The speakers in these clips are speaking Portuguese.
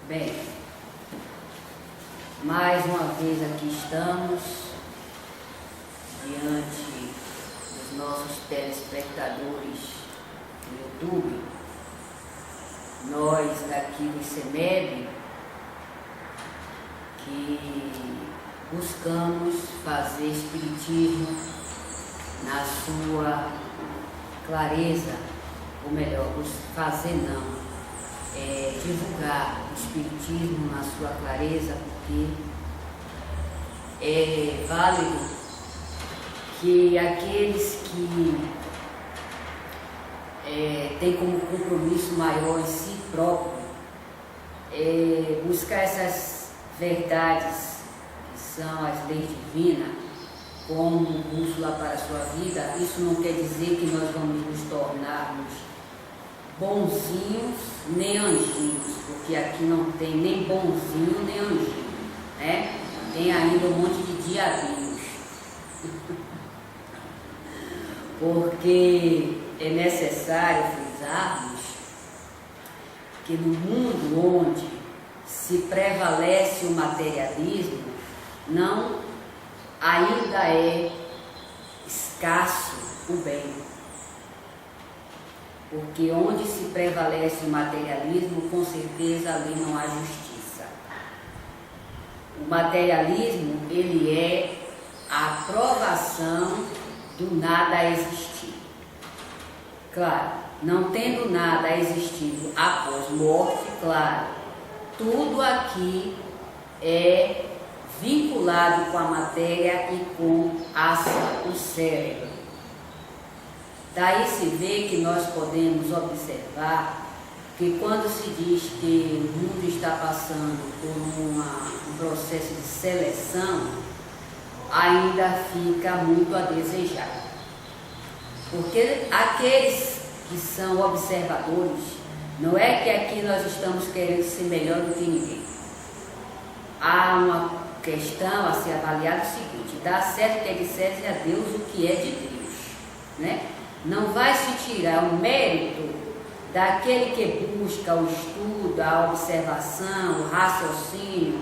Bem, mais uma vez aqui estamos diante dos nossos telespectadores no YouTube. Nós daqui do ICEMEB que buscamos fazer espiritismo na sua clareza, ou melhor, fazer não, divulgar o espiritismo na sua clareza, porque é válido que aqueles que têm como compromisso maior em si próprio buscar essas verdades que são as leis divinas como bússola para a sua vida. Isso não quer dizer que nós vamos nos tornarmos bonzinhos nem anjinhos, porque aqui não tem nem bonzinho nem anjinho, né? Tem ainda um monte de diabinhos. Porque é necessário frisarmos que no mundo onde se prevalece o materialismo, não ainda é escasso o bem. Porque onde se prevalece o materialismo, com certeza ali não há justiça. O materialismo, ele é a provação do nada existir. Claro, não tendo nada existindo após morte, claro, tudo aqui é vinculado com a matéria e com o cérebro. Daí se vê que nós podemos observar que quando se diz que o mundo está passando por um processo de seleção, ainda fica muito a desejar. Porque aqueles que são observadores, não é que aqui nós estamos querendo ser melhor do que ninguém. Há uma questão a ser avaliada: o seguinte: dá certo que é de César a Deus o que é de Deus, né? Não vai se tirar o mérito daquele que busca o estudo, a observação, o raciocínio,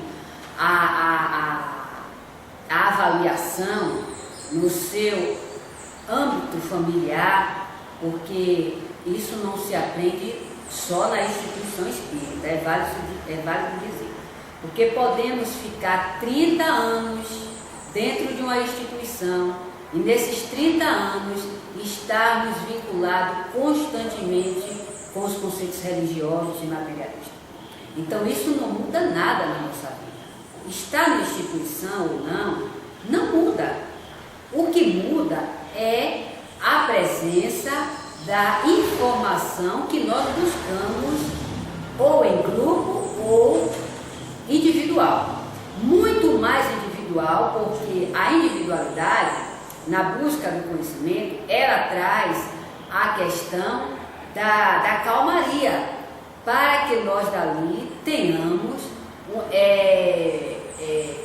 a avaliação no seu âmbito familiar, porque isso não se aprende só na instituição espírita, é válido dizer. Porque podemos ficar 30 anos dentro de uma instituição e nesses 30 anos estarmos vinculados constantemente com os conceitos religiosos e materialistas. Então isso não muda nada na nossa vida. Estar na instituição ou não, não muda. O que muda é a presença da informação que nós buscamos, ou em grupo ou individual. Muito mais individual, porque a individualidade, na busca do conhecimento, ela traz a questão da calmaria, para que nós dali tenhamos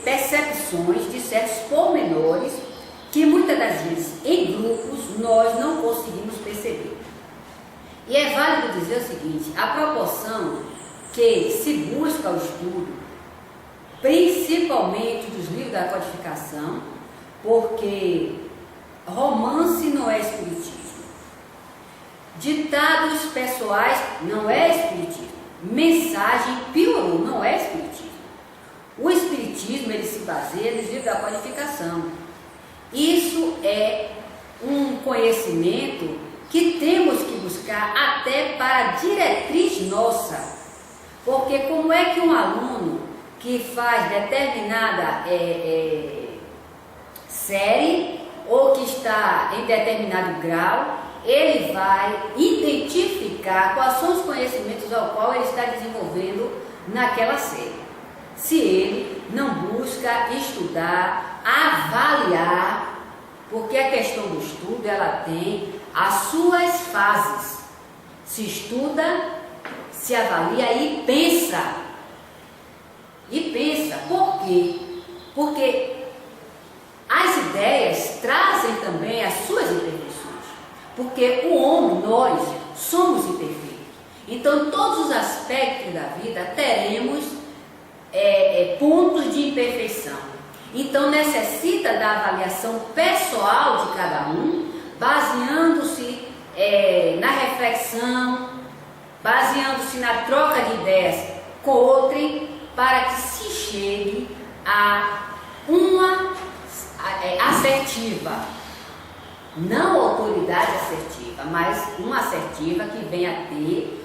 percepções de certos pormenores que muitas das vezes em grupos nós não conseguimos perceber. E é válido dizer o seguinte: a proporção que se busca o estudo, principalmente dos livros da codificação, porque romance não é espiritismo, ditados pessoais não é espiritismo, mensagem piorou, não é espiritismo. O espiritismo, ele se baseia nos livros da codificação. Isso é um conhecimento que temos que buscar até para a diretriz nossa, porque como é que um aluno que faz determinada série ou que está em determinado grau, ele vai identificar quais são os conhecimentos ao qual ele está desenvolvendo naquela série. Se ele não busca estudar, avaliar, porque a questão do estudo, ela tem as suas fases. Se estuda, se avalia e pensa. Por quê? Porque as ideias trazem também as suas imperfeições. Porque o homem, nós, somos imperfeitos. Então, em todos os aspectos da vida, teremos pontos de imperfeição. Então, necessita da avaliação pessoal de cada um, baseando-se na reflexão, baseando-se na troca de ideias com outrem, para que se chegue a uma assertiva, não autoridade assertiva, mas uma assertiva que venha a ter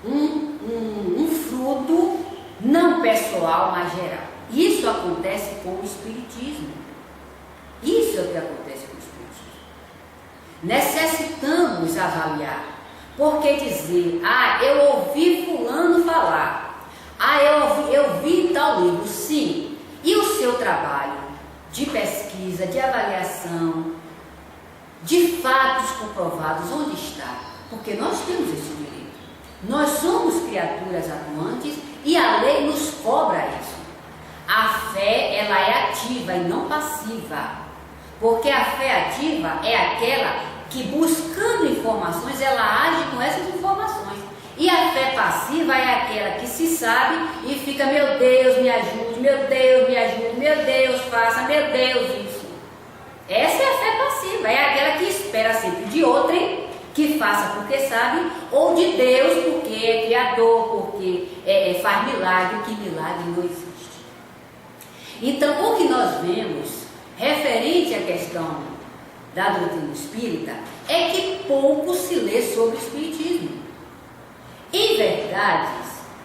um fruto não pessoal, mas geral. Isso acontece com o Espiritismo. Isso é o que acontece com o Espiritismo. Necessitamos avaliar. Porque dizer, eu ouvi fulano falar, eu vi tal livro, sim. E o seu trabalho de pesquisa, de avaliação, de fatos comprovados, onde está? Porque nós temos esse direito. Nós somos criaturas atuantes e a lei nos cobra isso. A fé, ela é ativa e não passiva. Porque a fé ativa é aquela que, buscando informações, ela age com essas informações. E a fé passiva é aquela que se sabe e fica, meu Deus, me ajude, meu Deus, me ajude, meu Deus, faça, meu Deus, isso. Essa é a fé passiva, é aquela que espera sempre de outrem que faça porque sabe, ou de Deus porque é criador, porque faz milagre, que milagre não existe. Então, o que nós vemos referente à questão da doutrina espírita é que pouco se lê sobre o espiritismo. Em verdade,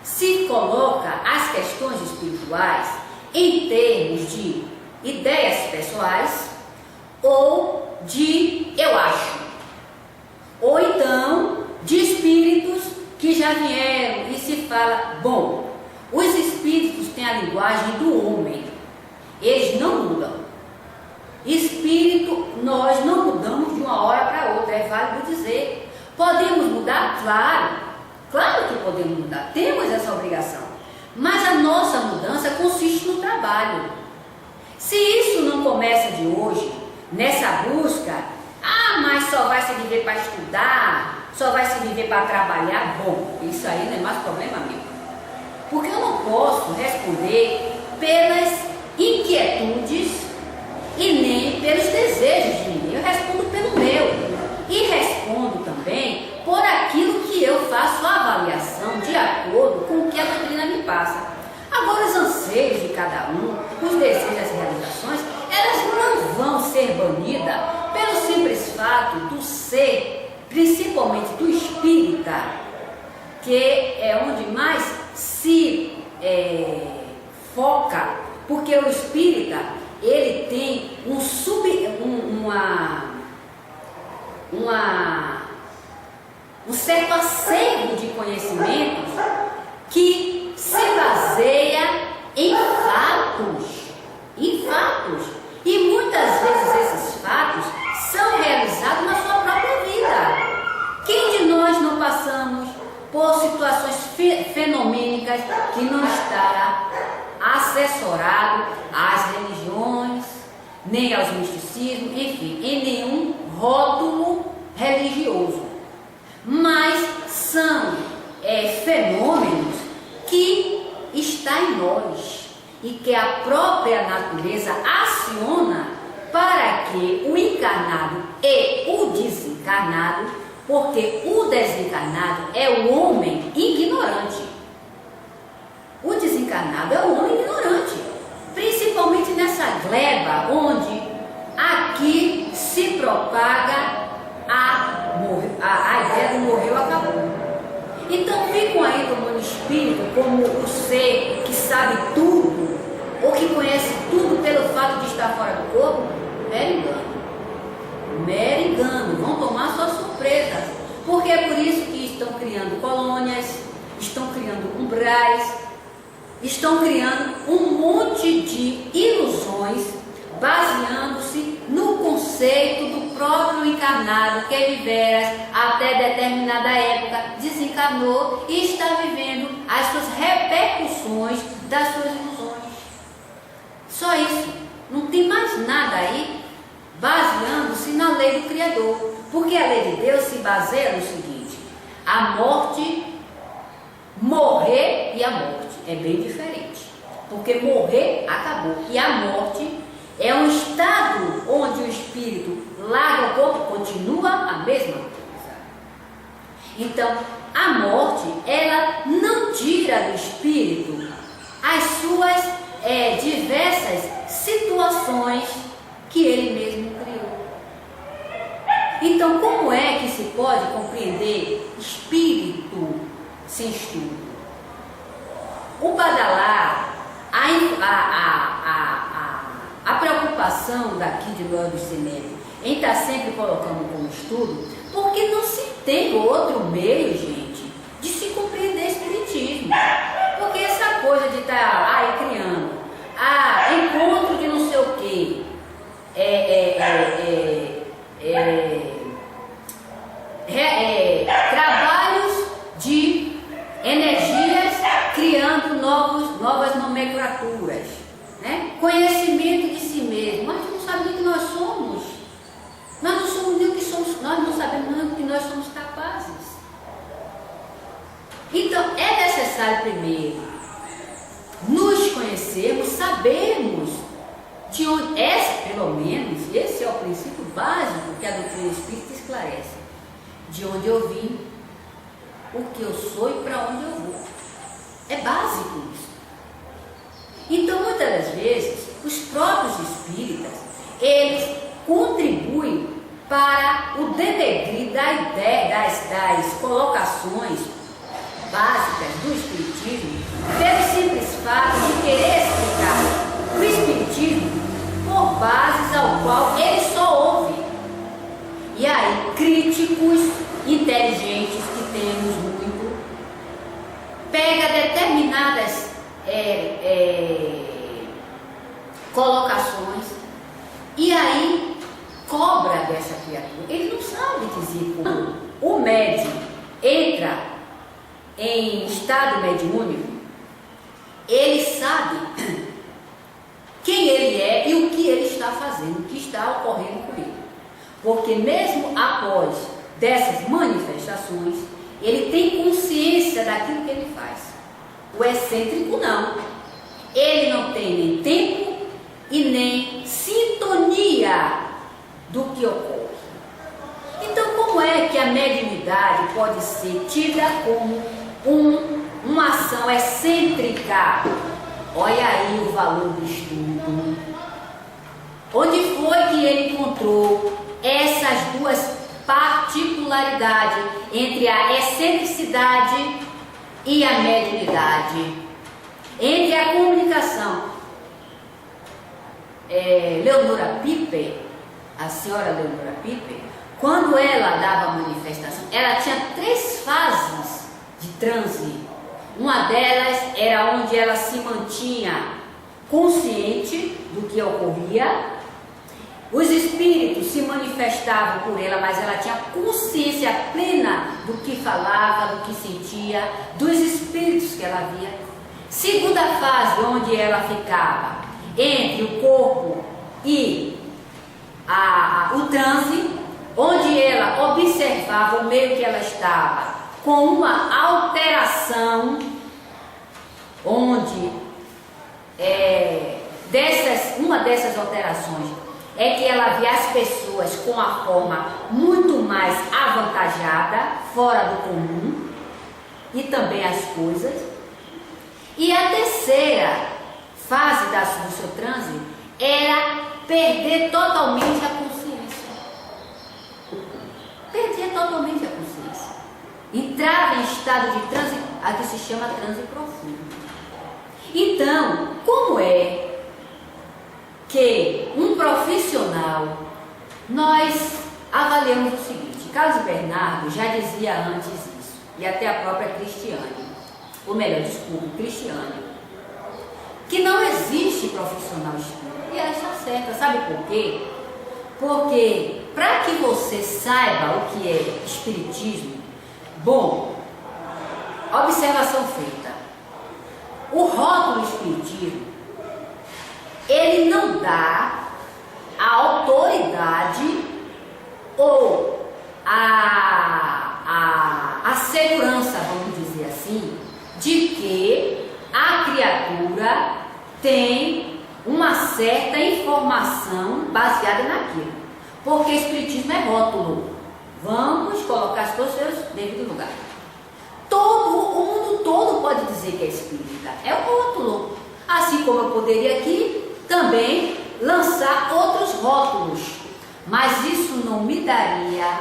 se coloca as questões espirituais em termos de ideias pessoais ou de eu acho, ou então de espíritos que já vieram e se fala, bom, os espíritos têm a linguagem do homem, eles não mudam. Espírito, nós não mudamos de uma hora para outra, é válido dizer. Podemos mudar? Claro que podemos mudar, temos essa obrigação. Mas a nossa mudança consiste no trabalho. Se isso não começa de hoje, nessa busca, mas só vai se viver para estudar, só vai se viver para trabalhar, bom, isso aí não é mais problema meu. Porque eu não posso responder pelas inquietudes e nem pelos desejos de ninguém. Eu respondo pelo meu. E respondo também por aquilo que eu faço a avaliação de acordo com o que a doutrina me passa. Agora, os anseios de cada um, os desejos, as realizações, elas não vão ser banidas pelo simples fato do ser, principalmente do espírita, que é onde mais se foca, porque o espírita, ele tem um certo acervo de conhecimentos que se baseia em fatos. E muitas vezes esses fatos são realizados na sua própria vida. Quem de nós não passamos por situações fenomênicas que não está assessorado às religiões, nem aos misticismos, enfim, em nenhum rótulo religioso. Mas são fenômenos que está em nós e que a própria natureza aciona para que o encarnado e o desencarnado, porque o desencarnado é o homem ignorante. O desencarnado é o homem ignorante, principalmente nessa gleba onde aqui se propaga a ideia do morreu, acabou. Então ficam aí tomando espírito como o ser que sabe tudo, ou que conhece tudo pelo fato de estar fora do corpo. Mero engano, vão tomar suas surpresas, porque é por isso que estão criando colônias, estão criando umbrais, estão criando um monte de ilusões, baseando-se no conceito do próprio encarnado que vivera até determinada época, desencarnou e está vivendo as suas repercussões das suas ilusões. Só isso, não tem mais nada aí, baseando-se na lei do Criador, porque a lei de Deus se baseia no seguinte: a morte morrer e a morte. É bem diferente. Porque morrer acabou. E a morte é um estado onde o espírito larga o corpo, continua a mesma coisa. Então, a morte, ela não tira do espírito as suas diversas situações que ele mesmo criou. Então, como é que se pode compreender espírito sem estudo? O badalar, a preocupação daqui de Noel do Cinema em estar sempre colocando como estudo, porque não se tem outro meio, gente, de se compreender espiritismo. Porque essa coisa de estar criando, encontro de não sei o quê, trabalhos de energias criando novas nomenclaturas, né? Conhecimento de si mesmo. Nós não sabemos nem o que nós somos. Nós não sabemos nem o que nós somos capazes. Então é necessário primeiro nos conhecermos, sabermos de onde, pelo menos, esse é o princípio básico que a doutrina espírita esclarece. De onde eu vim, o que eu sou e para onde eu vou. É básico isso. Então, muitas das vezes, os próprios espíritas, eles contribuem para o denegrir da ideia, das colocações básicas do espiritismo, pelo simples fato de querer explicar o espiritismo por bases ao qual ele só ouve. E aí, críticos inteligentes, que temos muito, pega determinadas colocações e aí cobra dessa criatura. Ele não sabe dizer como o médium entra em estado mediúnico, ele sabe quem ele é e o que ele está fazendo, o que está ocorrendo com ele. Porque mesmo após dessas manifestações, ele tem consciência daquilo que ele faz. O excêntrico não. Ele não tem nem tempo e nem sintonia do que ocorre. Então, como é que a mediunidade pode ser tida como uma ação excêntrica? Olha aí o valor do estudo. Onde foi que ele encontrou essas duas particularidades entre a excentricidade e a mediunidade, entre a comunicação? Leonora Piper, a senhora Leonora Piper, quando ela dava manifestação, ela tinha 3 fases de transe. Uma delas era onde ela se mantinha consciente do que ocorria. Os espíritos se manifestavam por ela, mas ela tinha consciência plena do que falava, do que sentia, dos espíritos que ela via. Segunda fase, onde ela ficava entre o corpo e o transe, onde ela observava o meio que ela estava, com uma alteração, onde uma dessas alterações é que ela via as pessoas com a forma muito mais avantajada, fora do comum, e também as coisas. E a terceira fase do seu transe era perder totalmente a consciência. Perder totalmente a consciência. Entrava em estado de transe, a que se chama transe profundo. Então, como é que um profissional, nós avaliamos o seguinte: Carlos Bernardo já dizia antes isso, e até a própria Cristiane, Cristiane, que não existe profissional espírita. E ela está certa, sabe por quê? Porque para que você saiba o que é espiritismo, bom, observação feita, o rótulo espiritismo, ele não dá a autoridade ou a segurança, vamos dizer assim, de que a criatura tem uma certa informação baseada naquilo. Porque Espiritismo é rótulo. Vamos colocar as coisas no seu devido lugar. O mundo todo pode dizer que é espírita. É o rótulo. Assim como eu poderia aqui também lançar outros rótulos. Mas isso não me daria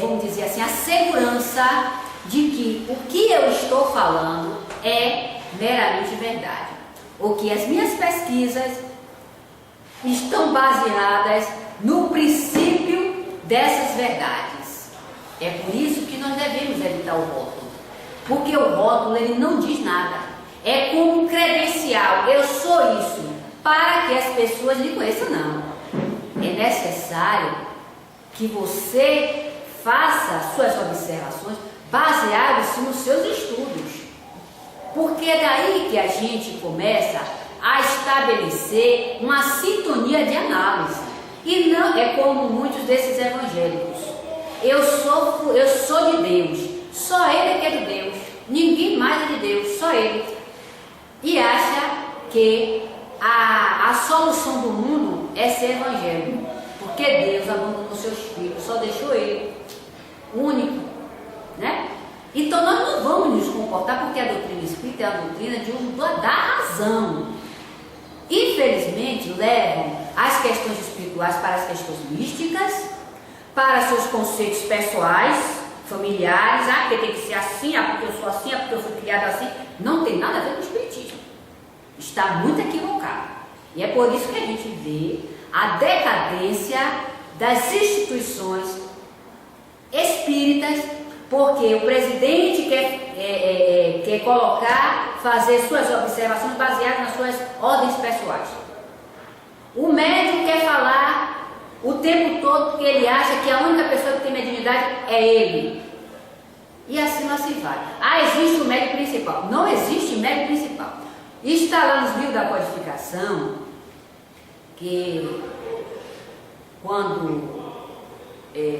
vamos dizer assim, a segurança de que o que eu estou falando é meramente verdade. Ou que as minhas pesquisas estão baseadas no princípio dessas verdades. É por isso que nós devemos evitar o rótulo. Porque o rótulo, ele não diz nada. É como um credencial. Eu sou isso. Para que as pessoas lhe conheçam, não. É necessário que você faça suas observações baseadas nos seus estudos. Porque é daí que a gente começa a estabelecer uma sintonia de análise. E não é como muitos desses evangélicos. Eu sou de Deus. Só Ele é que é de Deus. Ninguém mais é de Deus, só Ele. E acha que a solução do mundo é ser evangélico. Porque Deus abandonou seus filhos, só deixou Ele, único, né? Então nós não vamos nos comportar, porque a doutrina espírita é a doutrina de da razão. Infelizmente levam as questões espirituais para as questões místicas, para seus conceitos pessoais, familiares, porque tem que ser assim, porque eu sou assim, porque eu fui criada assim. Não tem nada a ver com o espiritismo. Está muito equivocado. E é por isso que a gente vê a decadência das instituições espíritas, porque o presidente quer fazer suas observações baseadas nas suas ordens pessoais. O médico quer falar o tempo todo porque ele acha que a única pessoa que tem mediunidade é ele. E assim não se vai. Existe o médico principal. Não existe médico principal. Está lá nos livros da codificação que quando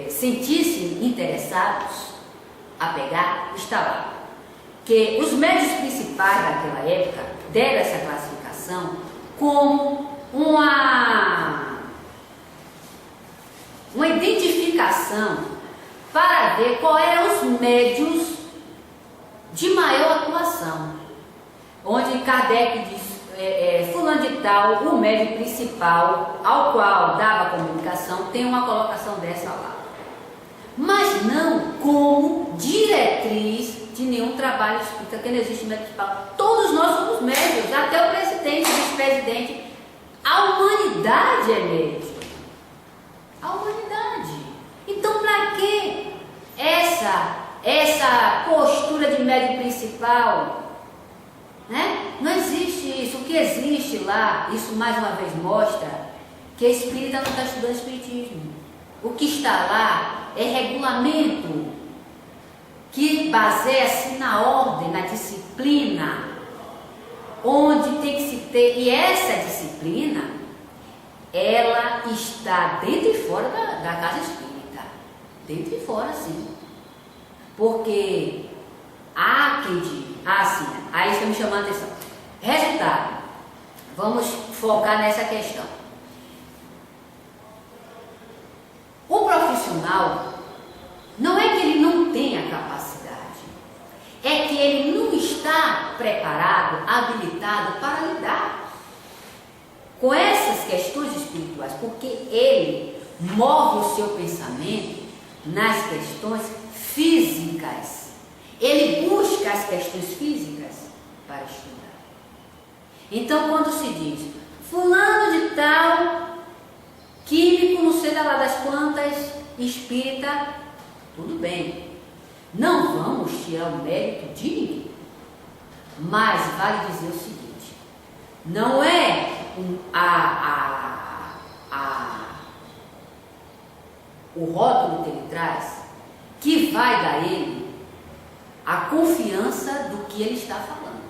sentissem interessados a pegar, está lá. Que os médios principais daquela época deram essa classificação como uma identificação para ver qual eram os médios de maior atuação. Onde Kardec diz, fulano de tal, o médium principal ao qual dava a comunicação, tem uma colocação dessa lá. Mas não como diretriz de nenhum trabalho espírita, que não existe médium principal. Todos nós somos médios, até o presidente, o vice-presidente. A humanidade é médium. A humanidade. Então, para que essa postura de médium principal? Né? Não existe isso. O que existe lá, isso mais uma vez mostra que a espírita não está estudando espiritismo. O que está lá é regulamento que baseia-se na ordem, na disciplina, onde tem que se ter, e essa disciplina, ela está dentro e fora da casa espírita. Dentro e fora, sim. Porque há quem diga, assim, aí está me chamando a atenção. Resultado, vamos focar nessa questão. O profissional, não é que ele não tenha capacidade, é que ele não está preparado, habilitado para lidar com essas questões espirituais, porque ele move o seu pensamento nas questões físicas. Ele busca as questões físicas para estudar. Então, quando se diz fulano de tal, químico, não sei lá das plantas, espírita, tudo bem. Não vamos tirar o mérito de ninguém. Mas vale dizer o seguinte: não é o rótulo que ele traz que vai dar a ele a confiança do que ele está falando.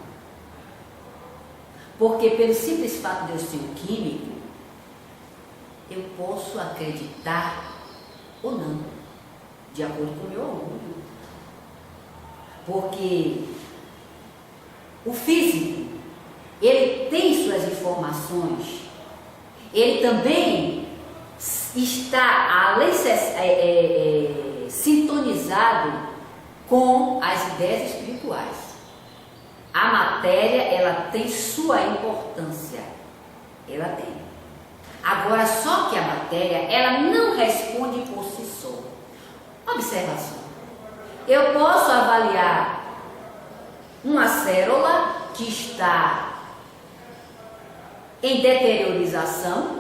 Porque pelo simples fato de eu ser um químico, eu posso acreditar ou não, de acordo com o meu orgulho. Porque o físico, ele tem suas informações, ele também está sintonizado com as ideias espirituais. A matéria, ela tem sua importância, ela tem. Agora, só que a matéria, ela não responde por si só. Observação. Eu posso avaliar uma célula que está em deteriorização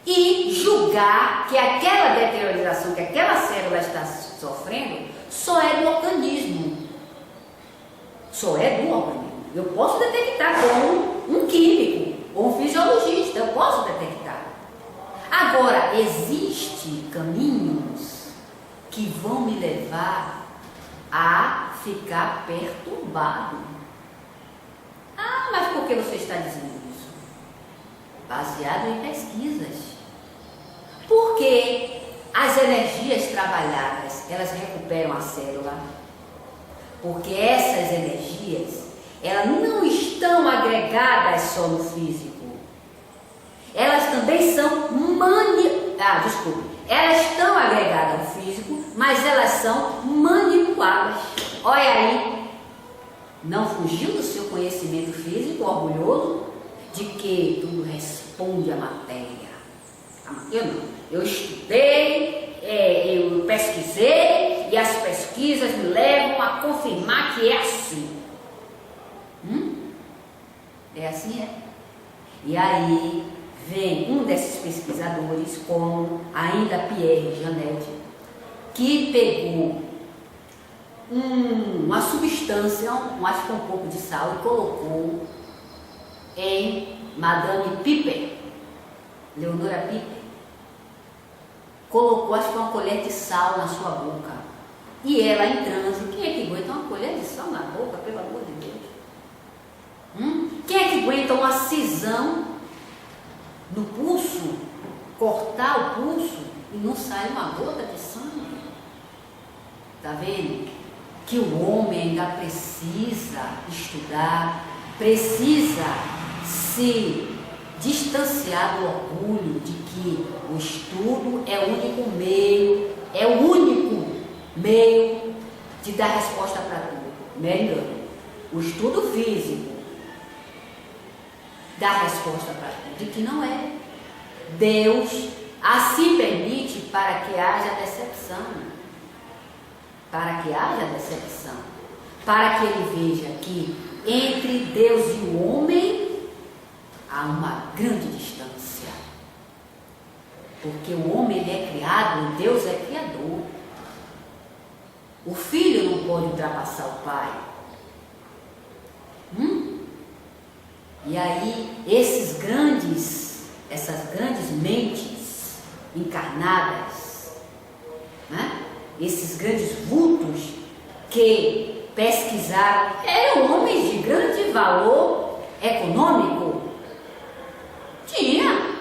e julgar que aquela deteriorização que aquela célula está sofrendo só é do organismo. Só é do organismo. Eu posso detectar com um químico ou um fisiologista, eu posso detectar. Agora, existem caminhos que vão me levar a ficar perturbado. Ah, mas por que você está dizendo isso? Baseado em pesquisas. Porque as energias trabalhadas, elas recuperam a célula. Porque essas energias, elas não estão agregadas só no físico. Elas também são elas estão agregadas ao físico, mas elas são manipuladas. Olha aí, não fugiu do seu conhecimento físico orgulhoso de que tudo responde à matéria. Eu não. Eu estudei, eu pesquisei e as pesquisas me levam a confirmar que é assim. É assim, é? E aí vem um desses pesquisadores, como ainda Pierre Janet, que pegou uma substância, acho que um pouco de sal, e colocou em Madame Piper, Leonora Piper, colocou, acho que uma colher de sal na sua boca. E ela em transe, quem é que aguenta uma colher de sal na boca, pelo amor de Deus? Quem é que aguenta uma cisão no pulso, cortar o pulso e não sai uma gota de sangue? Tá vendo? Que o homem ainda precisa estudar, precisa se distanciar do orgulho de que o estudo é o único meio de dar resposta para tudo. Melhor, o estudo físico dá resposta para tudo, de que não é. Deus assim permite para que haja decepção. Para que haja decepção. Para que ele veja que entre Deus e o homem há uma grande distância. Porque o homem ele é criado e Deus é criador. O filho não pode ultrapassar o pai. E aí, essas grandes mentes encarnadas, né? Esses grandes vultos que pesquisaram, eram homens de grande valor econômico. Tinha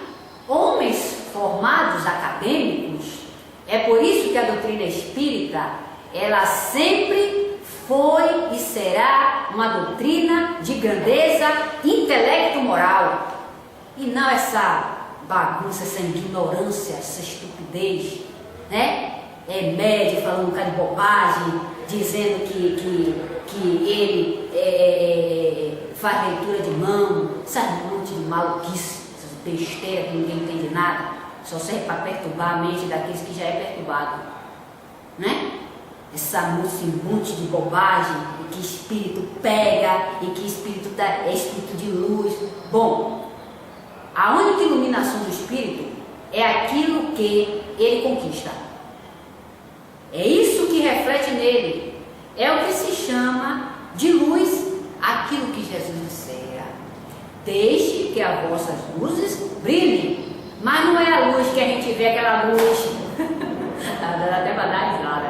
homens formados acadêmicos. É por isso que a doutrina espírita, ela sempre foi e será uma doutrina de grandeza intelecto-moral. E não essa bagunça, essa ignorância, essa estupidez, né? Médio falando um bocado de bobagem, dizendo que ele faz leitura de mão, sabe, um monte de maluquice, essas besteiras que ninguém entende nada, só serve para perturbar a mente daqueles que já é perturbado, né? Essa monte de bobagem, e que espírito pega, e que espírito é espírito de luz. Bom, a única iluminação do espírito é aquilo que ele conquista. É isso que reflete nele. É o que se chama de luz, aquilo que Jesus dissera. Deixe que as vossas luzes brilhem. Mas não é a luz que a gente vê, aquela luz. Dá até para dar risada.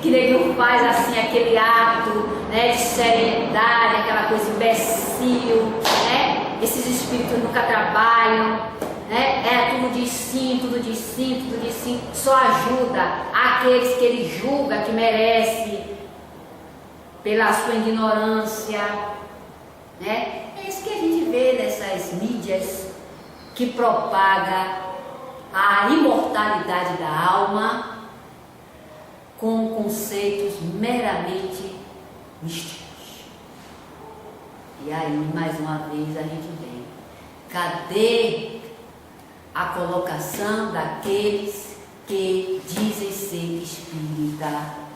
Que ninguém faz assim aquele ato, né, de serenidade, aquela coisa imbecil, né? Esses espíritos nunca trabalham, né? Tudo diz sim, tudo diz sim, tudo diz sim. Só ajuda aqueles que ele julga que merece. pela sua ignorância, né? É isso que a gente vê nessas mídias que propaga a imortalidade da alma com conceitos meramente místicos. E aí, mais uma vez, a gente vem. Cadê a colocação daqueles que dizem ser espírita?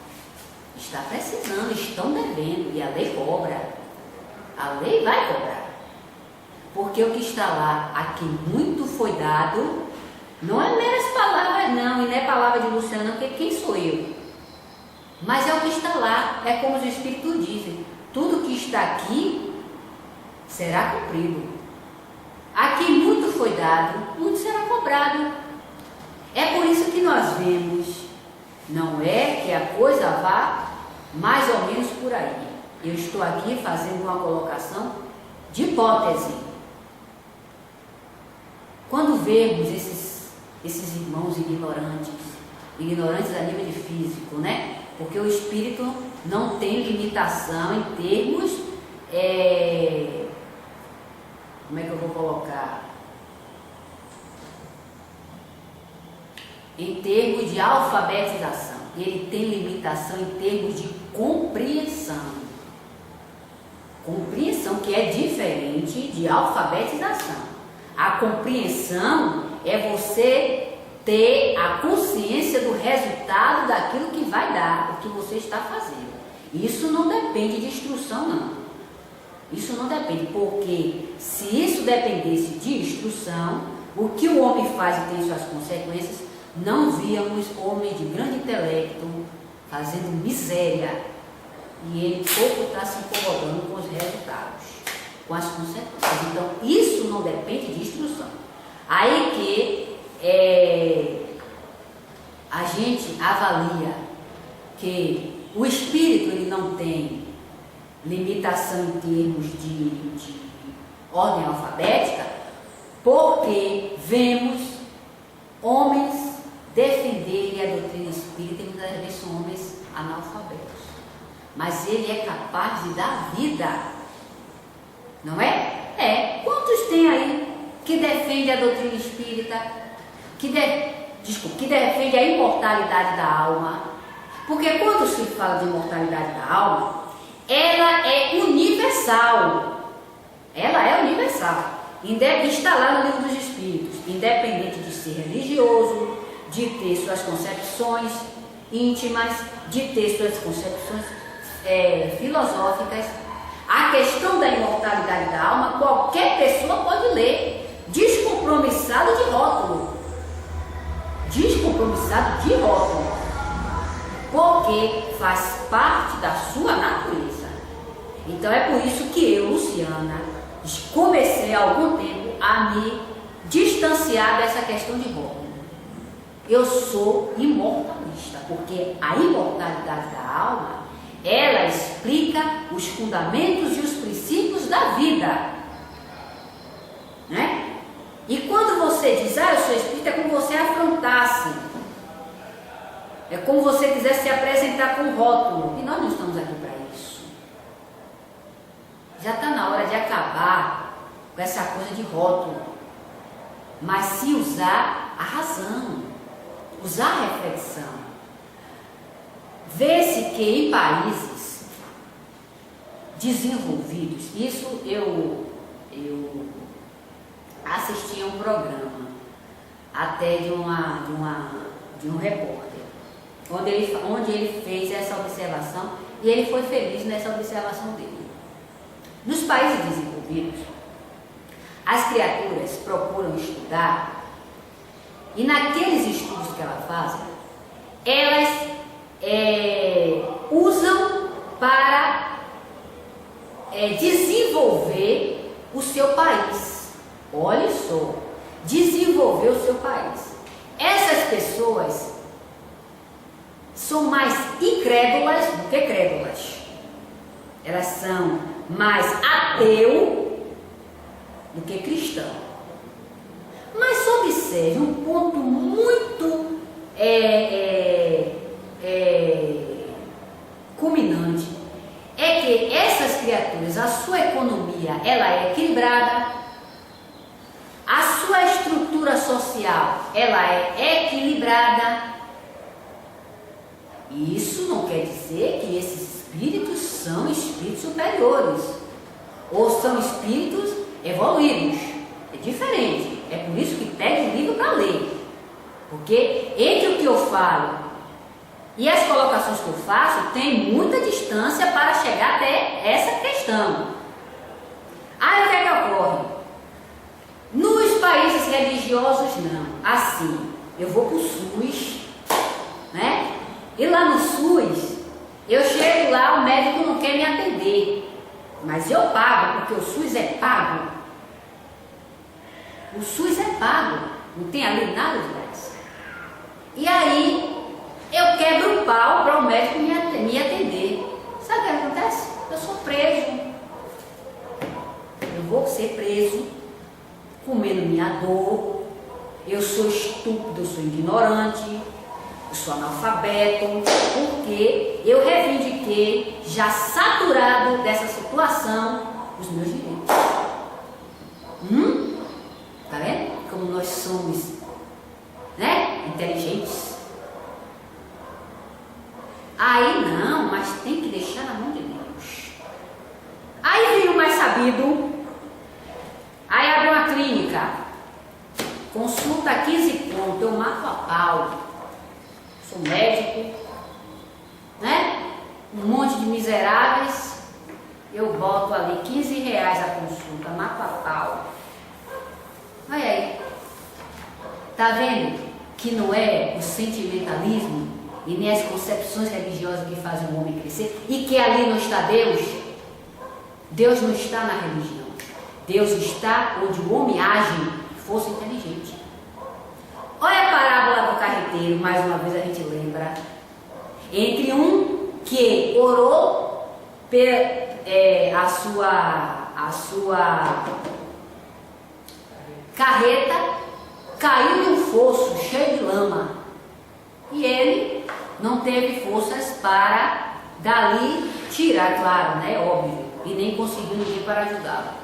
Está precisando, estão devendo, e a lei cobra. A lei vai cobrar. Porque o que está lá, a quem muito foi dado, não é meras palavras não, e não é palavra de Luciana, porque quem sou eu? Mas é o que está lá, é como os Espíritos dizem, tudo que está aqui será cumprido. A quem muito foi dado, muito será cobrado. É por isso que nós vemos, não é que a coisa vá mais ou menos por aí. Eu estou aqui fazendo uma colocação de hipótese. Quando vemos esses irmãos ignorantes a nível de físico, né? Porque o espírito não tem limitação em termos, como é que eu vou colocar? Em termos de alfabetização. Ele tem limitação em termos de compreensão. Compreensão que é diferente de alfabetização. A compreensão é você ter a consciência do resultado daquilo que vai dar, o que você está fazendo. Isso não depende de instrução, não. Isso não depende, porque se isso dependesse de instrução, o que o homem faz e tem suas consequências, não víamos homens de grande intelecto fazendo miséria, e ele pouco está se incomodando com os resultados, com as consequências. Então, isso não depende de instrução. Aí que a gente avalia que o espírito ele não tem limitação em termos de ordem alfabética, porque vemos homens defenderem a doutrina espírita e muitas vezes são homens analfabetos. Mas ele é capaz de dar vida, não é? Quantos tem aí que defende a doutrina espírita, que defende a imortalidade da alma? Porque quando se fala de imortalidade da alma, ela é universal. Ela é universal. Está lá no Livro dos Espíritos, independente de ser religioso, de ter suas concepções íntimas, de ter suas concepções filosóficas. A questão da imortalidade da alma, qualquer pessoa pode ler, descompromissado de rótulo. Descompromissado de rótulo. Porque faz parte da sua natureza. Então é por isso que eu, Luciana, comecei há algum tempo a me distanciar dessa questão de rótulo. Eu sou imortalista, porque a imortalidade da alma, ela explica os fundamentos e os princípios da vida, né? E quando você diz, eu sou espírita, é como você afrontasse, é como você quisesse se apresentar com rótulo, e nós não estamos aqui para isso. Já está na hora de acabar com essa coisa de rótulo, mas se usar a razão, usar a reflexão. Vê-se que em países desenvolvidos, isso eu assisti a um programa até de um repórter, onde ele fez essa observação e ele foi feliz nessa observação dele. Nos países desenvolvidos, as criaturas procuram estudar e naqueles estudos que elas fazem, elas usam para desenvolver o seu país. Olha só, desenvolver o seu país. Essas pessoas são mais incrédulas do que crédulas. Elas são mais ateu do que cristão. Mas observe um ponto muito culminante, é Deus, a sua economia, ela é equilibrada, a sua estrutura social, ela é equilibrada. Isso não quer dizer que esses espíritos são espíritos superiores ou são espíritos evoluídos. É diferente. É por isso que pede o livro para ler. Porque entre o que eu falo e as colocações que eu faço, tem muita distância para chegar até essa questão. Aí o que é que ocorre? Nos países religiosos, não. Assim, eu vou para o SUS, né? E lá no SUS, eu chego lá, o médico não quer me atender. Mas eu pago, porque o SUS é pago. O SUS é pago. Não tem ali nada de graça. E aí, eu quebro o pau para o médico me atender. Sabe o que acontece? Eu sou preso. Eu vou ser preso, comendo minha dor. Eu sou estúpido, eu sou ignorante, eu sou analfabeto, porque eu reivindiquei, já saturado dessa situação, os meus direitos. Tá vendo? Como nós somos, né? Inteligentes. Aí não, mas tem que deixar na mão de Deus. Aí vem o mais sabido. Aí abre uma clínica. Consulta 15 conto, eu mato a pau. Sou médico, né? Um monte de miseráveis. Eu boto ali 15 reais a consulta, mato a pau. Olha aí. Tá vendo que não é o sentimentalismo e nem as concepções religiosas que fazem o homem crescer, e que ali não está Deus? Deus não está na religião. Deus está onde o homem age, fosse inteligente. Olha a parábola do carreteiro, mais uma vez a gente lembra. Entre um que orou a sua carreta, caiu num fosso cheio de lama. E ele não teve forças para dali tirar, claro, né? Óbvio. E nem conseguiu ninguém para ajudá-lo.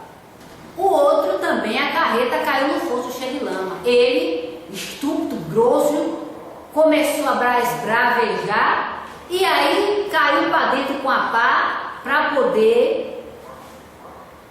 O outro também, a carreta caiu no fosso cheio de lama. Ele, estúpido, grosso, começou a esbravejar e aí caiu para dentro com a pá para poder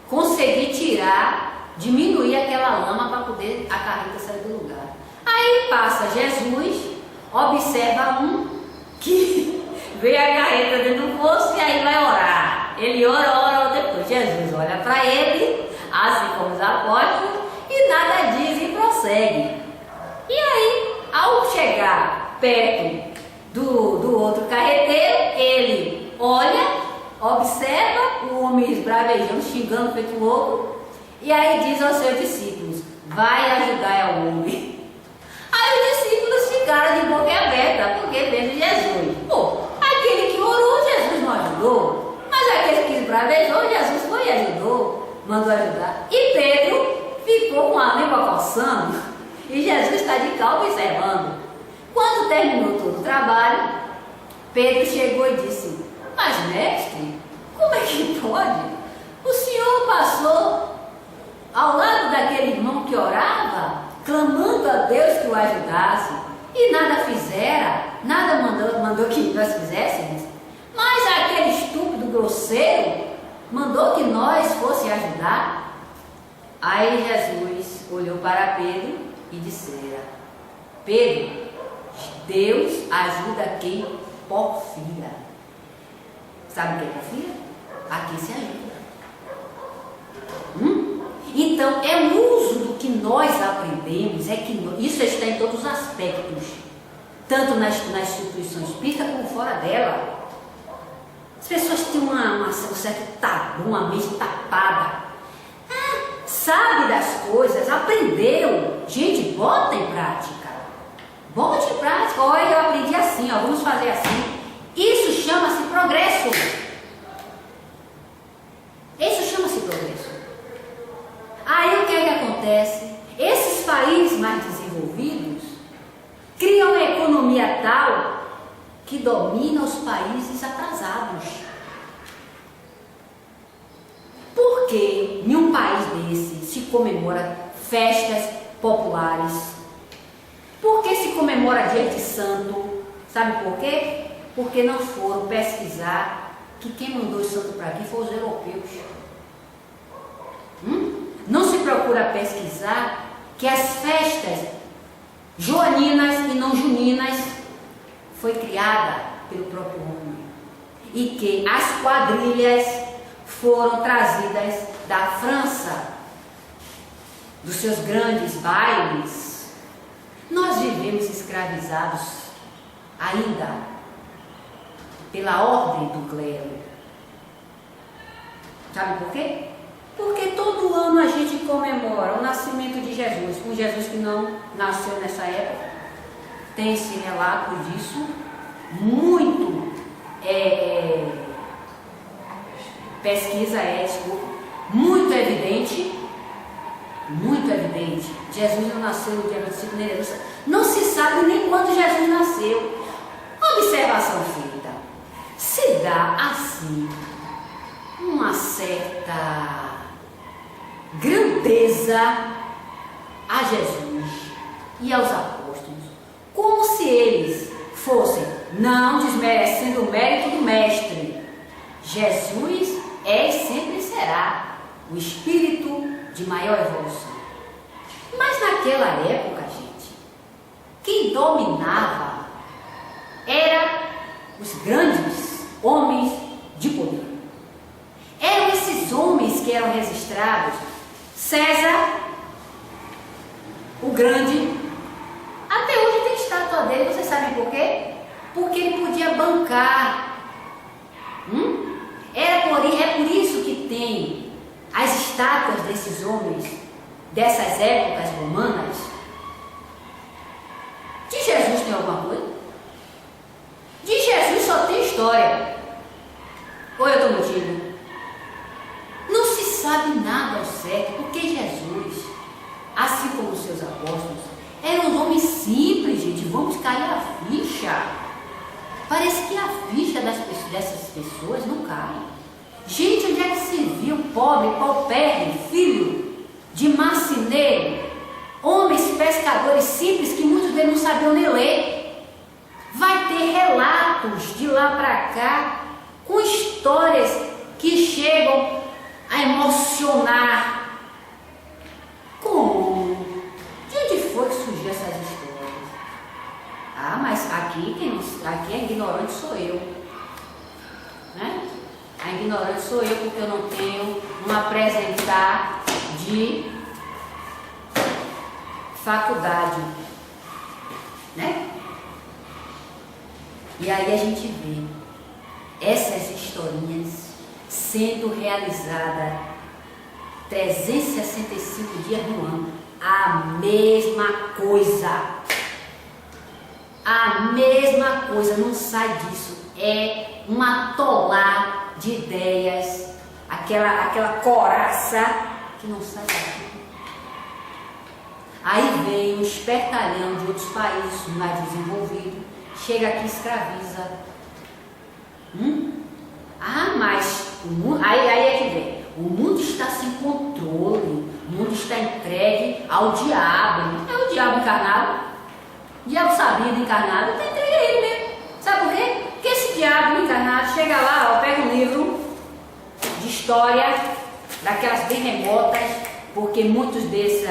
conseguir tirar, diminuir aquela lama para poder a carreta sair do lugar. Aí passa Jesus, observa um que vê a carreta dentro do fosso e aí vai orar. Ele ora depois. Jesus olha para ele, assim como os apóstolos, e nada diz e prossegue. E aí, ao chegar perto do outro carreteiro, ele olha, observa o homem esbravejando, xingando feito louco, e aí diz aos seus discípulos: vai ajudar ao homem. Aí os discípulos ficaram de boca aberta, porque vendo Jesus. Pô, aquele que orou, Jesus não ajudou. Mas aquele que esbravejou, Jesus foi e ajudou, mandou ajudar. E Pedro ficou com a língua coçando, e Jesus está de cá observando. Quando terminou todo o trabalho, Pedro chegou e disse: mas mestre, como é que pode? O senhor passou ao lado daquele irmão que orava, clamando a Deus que o ajudasse, e nada fizera, nada mandou que nós fizéssemos, mas aquele estúpido grosseiro mandou que nós fosse ajudar. Aí Jesus olhou para Pedro e dissera: Pedro, Deus ajuda quem porfia. Sabe o que é porfia? A quem se ajuda. Então, é o uso do que nós aprendemos, é que isso está em todos os aspectos, tanto na instituição espírita como fora dela. As pessoas têm um certo tabu, uma mente tapada. Sabe das coisas, aprendeu. Gente, bota em prática. Bote em prática. Olha, eu aprendi assim, ó, vamos fazer assim. Isso chama-se progresso. Isso chama-se progresso. Aí o que é que acontece? Esses países mais desenvolvidos criam uma economia tal que domina os países atrasados. por que em um país desse se comemora festas populares? Por que se comemora dia de santo? Sabe por quê? Porque não foram pesquisar que quem mandou o santo para aqui foram os europeus. Não se procura pesquisar que as festas joaninas e não juninas foi criada pelo próprio homem. E que as quadrilhas foram trazidas da França, dos seus grandes bailes. Nós vivemos escravizados ainda pela ordem do clero. Sabe por quê? Porque todo ano a gente comemora o nascimento de Jesus, um Jesus que não nasceu nessa época. Tem esse relato disso, muito pesquisa muito evidente. Jesus não nasceu no dia 25 de janeiro. Não se sabe nem quando Jesus nasceu. Observação feita. Se dá assim uma certa grandeza a Jesus e aos apóstolos, como se eles fossem, não desmerecendo o mérito do mestre. Jesus é e sempre será o espírito de maior evolução. Mas naquela época, gente, quem dominava eram os grandes homens de poder. Eram esses homens que eram registrados. César, o grande, até hoje tem estátua dele. Vocês sabem por quê? Porque ele podia bancar. É por isso que tem as estátuas desses homens, dessas épocas romanas. De Jesus tem alguma coisa? De Jesus só tem história. Ou eu estou mentindo? Não se sabe nada ao certo, porque Jesus, assim como os seus apóstolos, eram um homens simples, gente. Vamos cair a ficha. Parece que a ficha dessas pessoas não cai. Gente, onde é que se viu pobre, paupérrimo, filho de marceneiro, homens pescadores simples que muitos deles não sabiam nem ler? Vai ter relatos de lá para cá com histórias que chegam a emocionar. Como? De onde foi que surgiu essas histórias? Ah, mas aqui a ignorante sou eu, né? A ignorante sou eu, porque eu não tenho um apresentar de faculdade, né? E aí a gente vê essas historinhas sendo realizadas 365 dias no ano. A mesma coisa. A mesma coisa, não sai disso. É um atolar de ideias, aquela coraça que não sai daqui. Aí vem um espertalhão de outros países mais desenvolvidos, chega aqui e escraviza. Ah, mas o mundo, aí é que vem. O mundo está sem controle, o mundo está entregue ao diabo. É o diabo encarnado. O diabo sabendo encarnado, está entregue a ele mesmo. Sabe por quê? Porque esse diabo encarnado chega lá, pega um livro de história, daquelas bem remotas, porque muitos desses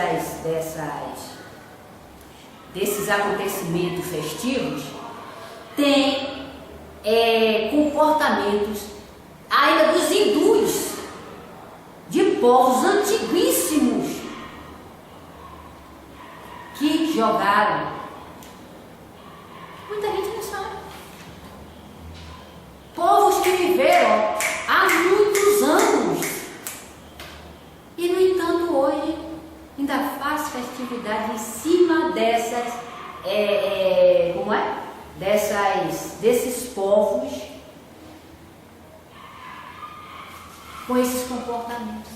acontecimentos festivos têm comportamentos ainda dos hindus, de povos antiguíssimos, que jogaram. Muita gente não sabe. Povos que viveram há muitos anos e, no entanto, hoje ainda faz festividade em cima desses povos com esses comportamentos.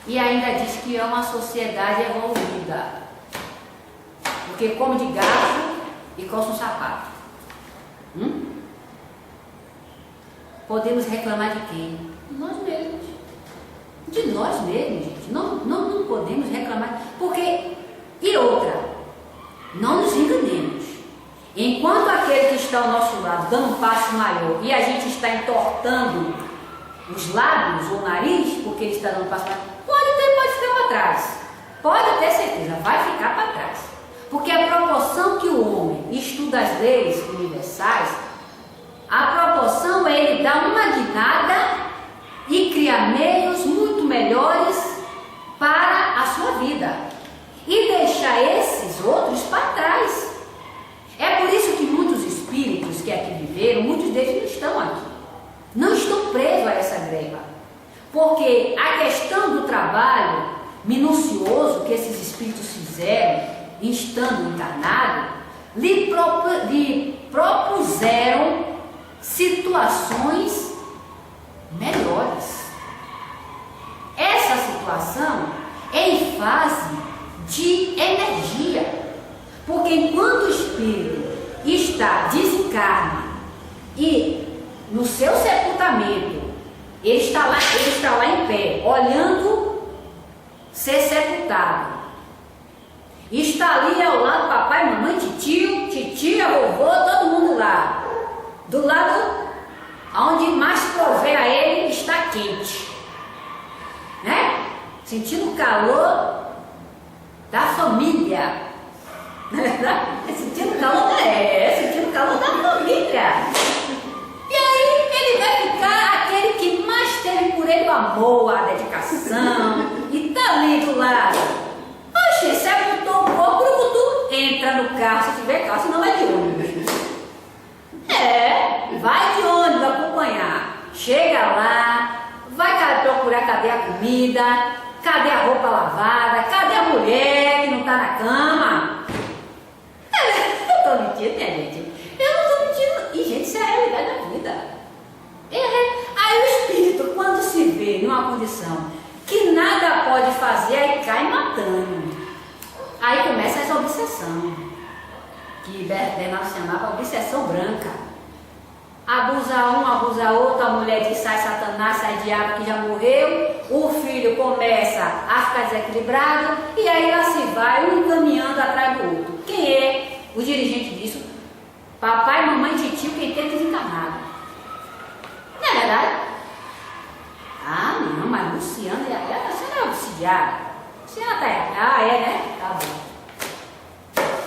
E ainda diz que é uma sociedade evoluída, porque come de gato e coça um sapato. Podemos reclamar de quem? Nós mesmos. De nós mesmos, gente. Não podemos reclamar. Porque, e outra, não nos enganemos. Enquanto aquele que está ao nosso lado dando um passo maior e a gente está entortando os lábios ou o nariz, porque ele está dando um passo maior, pode ficar para trás. Pode ter certeza, vai ficar para trás. Porque a proporção que o homem estuda as leis universais, a proporção é ele dar uma guinada e criar meios muito melhores para a sua vida e deixar esses outros para trás. É por isso que muitos espíritos que aqui viveram, muitos deles não estão aqui, não estão presos a essa greva, porque a questão do trabalho minucioso que esses espíritos fizeram, estando encarnados, lhe propuseram situações melhores. Essa situação é em fase de energia, porque enquanto o espírito está desencarna e no seu sepultamento ele está lá em pé, olhando ser sepultado, está ali ao lado papai, mamãe, titia, vovô, todo mundo lá, do lado onde mais prover a ele está quente, né? Sentindo o calor da família, não é verdade? Sentindo o calor da família. E aí ele vai ficar aquele que mais teve por ele o amor, a dedicação, e tá ali do lado. Oxe, sepultou um pouco, tu entra no carro, se tiver carro, senão vai de ônibus. Vai de ônibus acompanhar. Chega lá, vai procurar cadê a comida, cadê a roupa lavada, cadê a mulher que não tá na cama. Eu tô mentindo, né, gente? Eu não tô mentindo. E, gente, isso é a realidade da vida. Aí o espírito, quando se vê numa condição que nada pode fazer, aí cai matando. Aí começa essa obsessão, que Bernardo chamava obsessão branca. Abusa um, abusa outro, a mulher diz sai Satanás, sai diabo que já morreu, o filho começa a ficar desequilibrado, e aí lá se vai, um caminhando atrás do outro. Quem é o dirigente disso? Papai, mamãe, titio, quem tem desencarnado. Não é verdade? Ah, não, mas Luciana, a senhora é obsidiada. A senhora tá errada. Ah, é, né? Tá bom.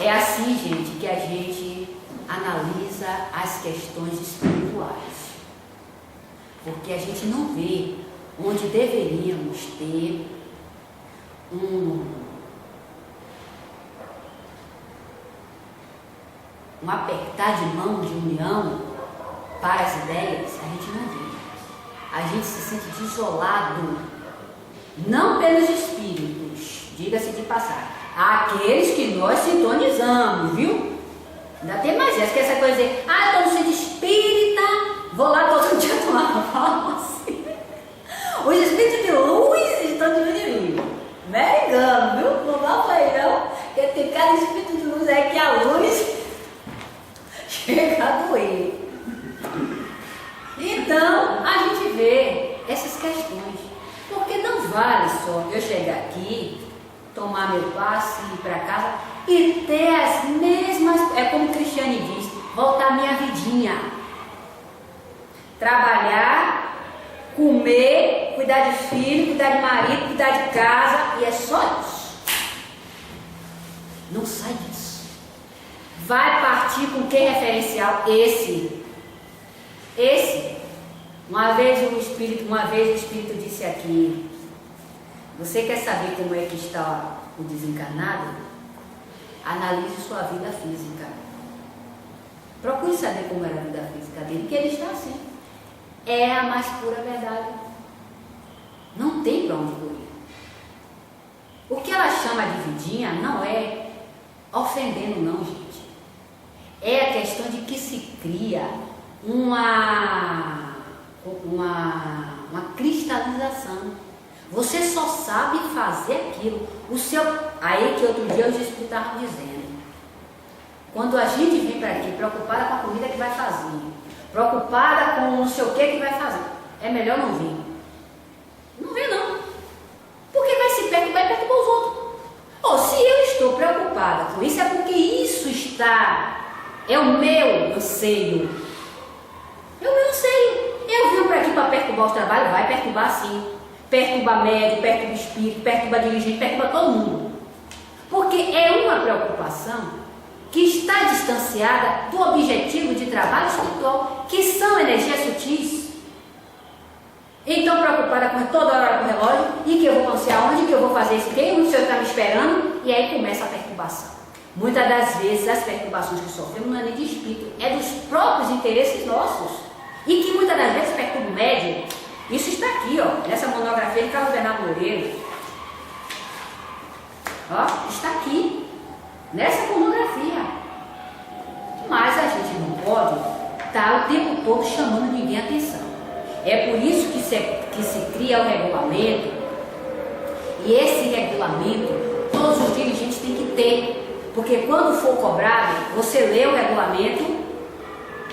É assim, gente, que a gente analisa as questões espirituais. Porque a gente não vê onde deveríamos ter um apertar de mão, de união para as ideias, a gente não vê. A gente se sente desolado, não pelos espíritos, diga-se de passagem, aqueles que nós sintonizamos, viu? Ainda tem mais essa, que essa coisa de dizer, eu estou no centro espírita, vou lá todo dia tomar false. Os espíritos de luz estão de olho em mim. Não é engano, viu? Não dá pra ir não, porque tem cada espírito de luz aí que a luz chega a doer. Então, a gente vê essas questões. Porque não vale só eu chegar aqui, tomar meu passe, ir para casa e ter as mesmas, é como o Cristiane diz, voltar à minha vidinha. Trabalhar, comer, cuidar de filho, cuidar de marido, cuidar de casa, e é só isso. Não sai disso. Vai partir com que referencial? Esse. Uma vez o Espírito disse aqui, você quer saber como é que está o desencarnado? Analise sua vida física. Procure saber como era a vida física dele, que ele está assim. É a mais pura verdade. Não tem para onde correr. O que ela chama de vidinha não é ofendendo não, gente. É a questão de que se cria uma cristalização. Você só sabe fazer aquilo. Aí que outro dia os espíritos estavam dizendo. Quando a gente vem para aqui preocupada com a comida que vai fazer, preocupada com não sei o que vai fazer, é melhor não vir. Não vem não. é o meu anseio. É o meu anseio. Eu vim para aqui para perturbar o trabalho, vai perturbar sim. Perturba médico, perturba espírito, perturba dirigente, perturba todo mundo. Porque é uma preocupação que está distanciada do objetivo de trabalho espiritual, que são energias sutis. Então, preocupada com toda hora com o relógio, e que eu vou anunciar onde, que eu vou fazer isso, quem o senhor está me esperando, e aí começa a perturbação. Muitas das vezes, as perturbações que sofremos não é nem de espírito, é dos próprios interesses nossos, e que muitas das vezes perturba o médium. Isso está aqui, ó, nessa monografia de Carlos Bernardo Loureiro. Ó, está aqui, nessa pornografia. Mas a gente não pode estar o tempo todo chamando ninguém a atenção. É por isso que se cria o regulamento, e esse regulamento todos os dirigentes têm que ter, porque quando for cobrado, você lê o regulamento,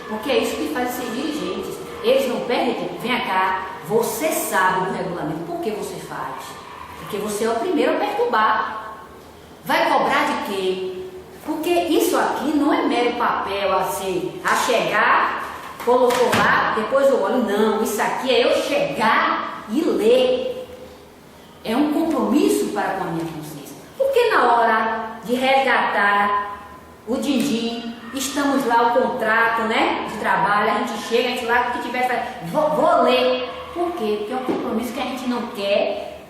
porque é isso que faz ser dirigentes. Eles não perdem tempo. Vem cá, você sabe do regulamento, por que você faz? Porque você é o primeiro a perturbar. Vai cobrar de quem? Porque isso aqui não é mero papel assim, a chegar, colocou lá, depois eu olho. Não, isso aqui é eu chegar e ler. É um compromisso para com a minha consciência. Porque na hora de resgatar o din-din, estamos lá, o contrato, né, de trabalho, a gente chega, a gente lá, o que tiver, vou ler. Por quê? Porque é um compromisso que a gente não quer,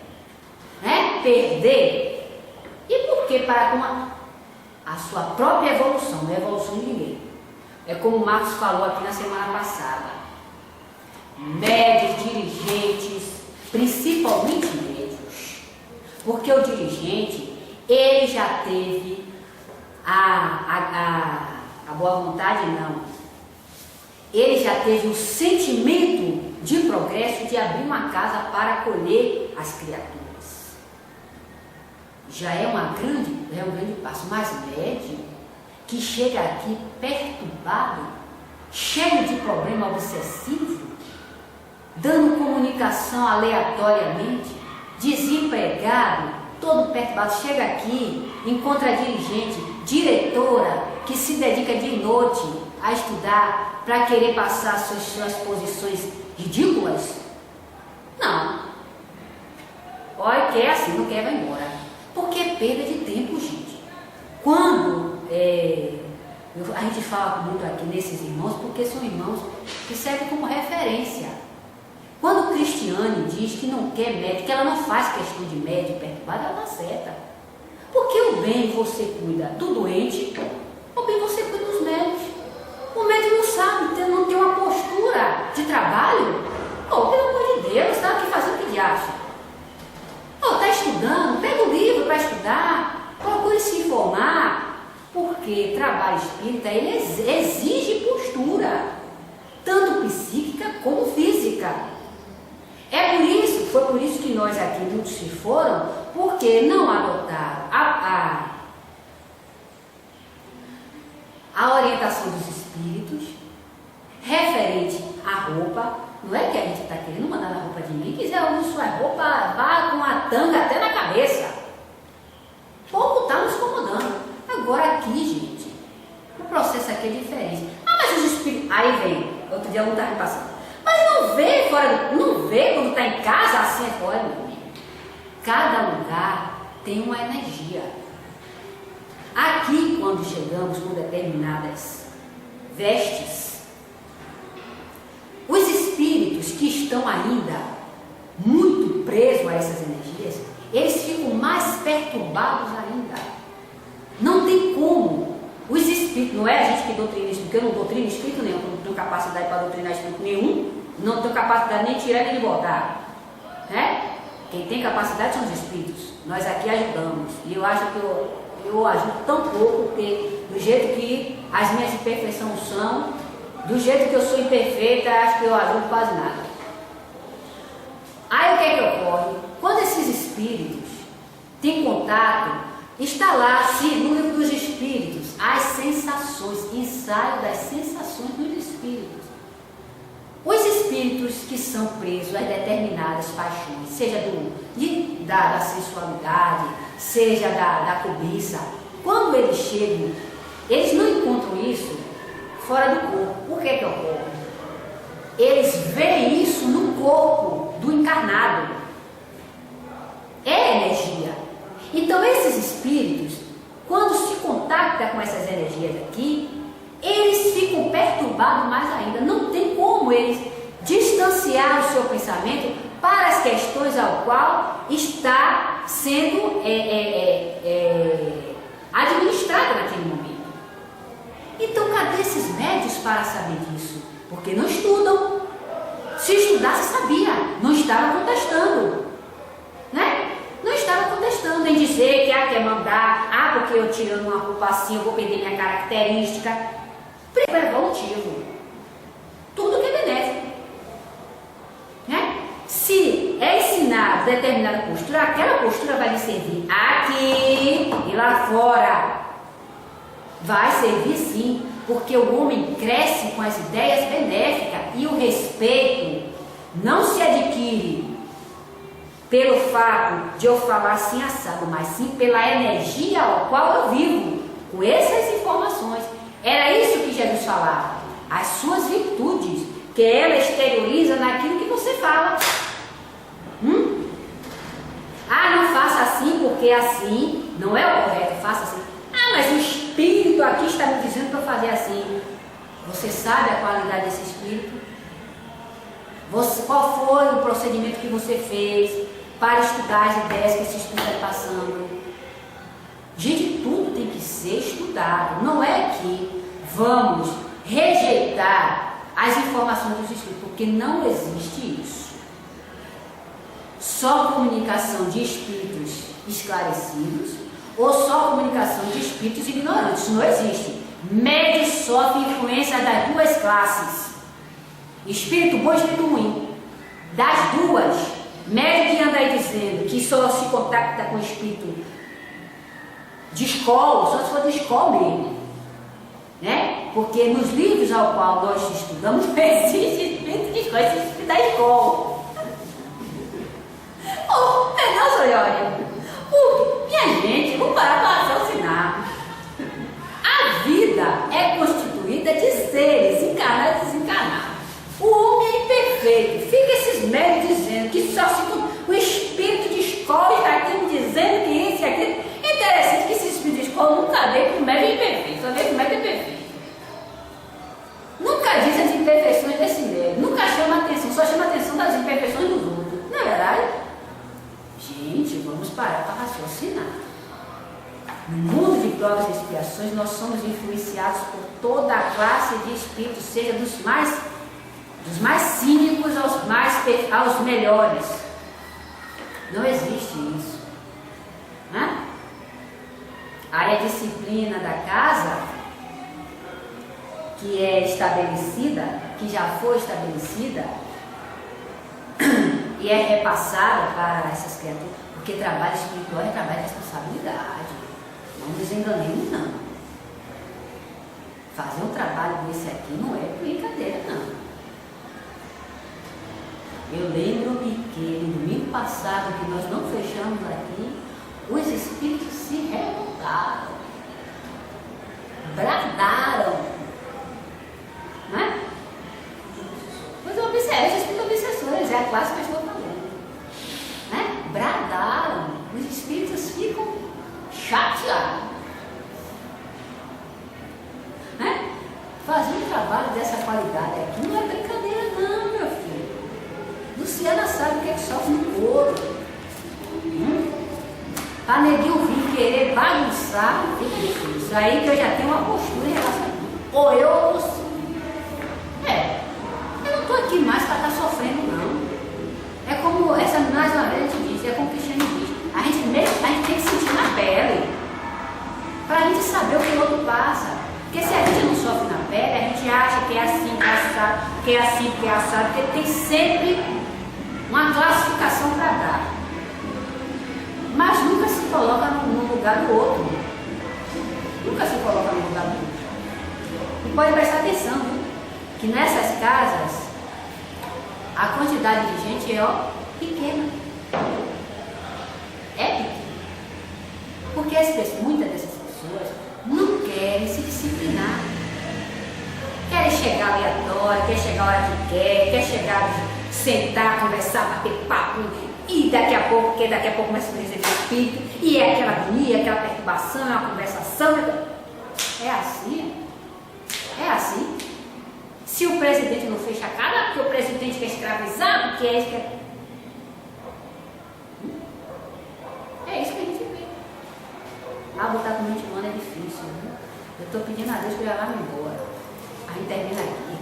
né, perder. E por que? Para com a sua própria evolução, não é a evolução de ninguém. É como o Marcos falou aqui na semana passada. Médios, dirigentes, principalmente médios. Porque o dirigente, ele já teve a boa vontade, não. Ele já teve o sentimento de progresso de abrir uma casa para acolher as criaturas. Já é um grande passo. Mas médio, que chega aqui perturbado, cheio de problema obsessivo, dando comunicação aleatoriamente, desempregado, todo perturbado, chega aqui, encontra a dirigente, diretora, que se dedica de noite a estudar para querer passar suas posições ridículas? Não. Olha, quer assim, não quer, vai embora. Porque é perda de tempo, gente. Quando a gente fala muito aqui nesses irmãos, porque são irmãos que servem como referência. Quando o Cristiane diz que não quer médico, que ela não faz questão de médico perturbado, ela está certa. Porque o bem você cuida do doente, o bem você cuida dos médicos. O médico não sabe, não tem uma postura de trabalho. Oh, pelo amor de Deus, está aqui fazendo o que acha? Está estudando, pega o livro para estudar, procure se informar, porque trabalho espírita ele exige postura, tanto psíquica como física. Foi por isso que nós aqui, muitos se foram, porque não adotaram a orientação dos espíritos referente à roupa. Não é que a gente está querendo mandar na roupa de ninguém. Quiser usar sua roupa, vá com a tanga até na cabeça. Pouco está nos incomodando. Agora aqui, gente, o processo aqui é diferente. Mas os espíritos... Aí vem, outro dia eu não estava passando. Mas não vê fora, não vê quando está em casa, assim é fora, meu amigo. Cada lugar tem uma energia. Aqui, quando chegamos com determinadas vestes, os espíritos que estão ainda muito presos a essas energias, eles ficam mais perturbados ainda. Não tem como. Os espíritos, não é a gente que doutrina espírito, porque eu não doutrino espírito nenhum, não tenho capacidade para doutrinar espírito nenhum, não tenho capacidade nem de tirar nem de botar. Né? Quem tem capacidade são os espíritos. Nós aqui ajudamos. E eu acho que eu ajudo tão pouco, porque do jeito que as minhas imperfeições são, do jeito que eu sou imperfeita, acho que eu ajudo quase nada. Aí o que é que ocorre? Quando esses espíritos têm contato, está lá, no livro dos espíritos, as sensações, ensaio das sensações dos espíritos. Os espíritos que são presos a determinadas paixões, seja da sensualidade, seja da cobiça, quando eles chegam eles não encontram isso fora do corpo. Por que ocorre? Eles veem isso no corpo do encarnado. É energia. Então esses espíritos, quando se contactam com essas energias aqui, eles ficam perturbados mais ainda. Não tem como eles distanciar o seu pensamento para as questões ao qual está sendo administrada naquele momento. Então cadê esses médios para saber disso? Porque não estudam. Se estudasse, sabia. Não estava contestando, né? Não estava contestando em dizer que quer mandar, porque eu tirando uma roupa assim eu vou perder minha característica. Primeiro é evolutivo. Tudo que é benéfico, né? Se é ensinado determinada postura, aquela postura vai lhe servir aqui e lá fora. Vai servir sim, porque o homem cresce com as ideias benéficas e o respeito não se adquire pelo fato de eu falar assim assado, mas sim pela energia ao qual eu vivo, com essas informações. Era isso que Jesus falava, as suas virtudes, que ela exterioriza naquilo que você fala. Não faça assim porque assim não é o correto, faça assim. Mas o espírito aqui está me dizendo para fazer assim. Você sabe a qualidade desse espírito? Qual foi o procedimento que você fez para estudar as ideias que esse espírito está passando? Gente, tudo tem que ser estudado. Não é que vamos rejeitar as informações dos espíritos, porque não existe isso. Só comunicação de espíritos esclarecidos ou só comunicação de espíritos ignorantes. Isso não existe. Médios sofrem influência das duas classes. Espírito bom e espírito ruim. Das duas. Médio que anda aí dizendo que só se contacta com espírito de escola, só se for de escola mesmo, né? Porque nos livros ao qual nós estudamos não existe espírito de escola, existe espírito da escola. Não, Soiória. Minha gente, vamos parar para raciocinar. A vida é constituída de seres encarnados e desencarnados. O homem é imperfeito. Fica esses médicos dizendo que só se o espírito de escola está aqui me dizendo que isso e aquilo. É interessante que esse espírito de escola nunca vê que o médico é imperfeito, só vê que o médico é perfeito. Nunca diz as imperfeições desse médico, nunca chama atenção, só chama atenção das imperfeições dos outros. Não é verdade? Gente, vamos parar para raciocinar. No mundo de provas e expiações, nós somos influenciados por toda a classe de espíritos, seja dos mais cínicos aos melhores. Não existe isso, né? Aí a disciplina da casa, que é estabelecida, que já foi estabelecida, e é repassada para essas criaturas, porque trabalho espiritual é trabalho de responsabilidade. Não nos enganemos, não. Fazer um trabalho desse aqui não é brincadeira, não. Eu lembro-me que no domingo passado, que nós não fechamos aqui, os espíritos se revoltaram, bradaram, né? Pois eu observo, os espíritos obsessores, é a classe que eu estou falando, né? Bradaram, os espíritos ficam chateados, né? Fazer um trabalho dessa qualidade aqui não é brincadeira, não, meu filho. Luciana sabe o que é que sofre no corpo. Para neguinho vir querer bagunçar, fica difícil. Isso aí que eu já tenho uma postura em relação a isso. Ou eu ou você. Eu não estou aqui mais para estar sofrendo, não. É como, mais uma vez a gente diz, é como o Cristiano diz, a gente tem que sentir na pele, para a gente saber o que o outro passa. Porque se a gente não sofre na pele, a gente acha que é assim, que é assado, que é assim, que é assado, porque tem sempre uma classificação para dar. Mas nunca se coloca no lugar do outro. Nunca se coloca no lugar do outro. E pode prestar atenção, viu? Que nessas casas a quantidade de gente é pequena. É pequena. Porque muitas dessas pessoas não querem se disciplinar. chegar aleatório, quer chegar a hora que quer chegar, sentar, conversar, bater papo, e daqui a pouco começa a crise de espírito, e é aquela agonia, aquela perturbação, é uma conversação. É assim? É assim? Se o presidente não fecha a cara, porque o presidente quer escravizar, porque é isso que é. É isso que a gente vê. Botar com 20 anos é difícil, né? Eu estou pedindo a Deus que já vá me embora. A gente termina aqui.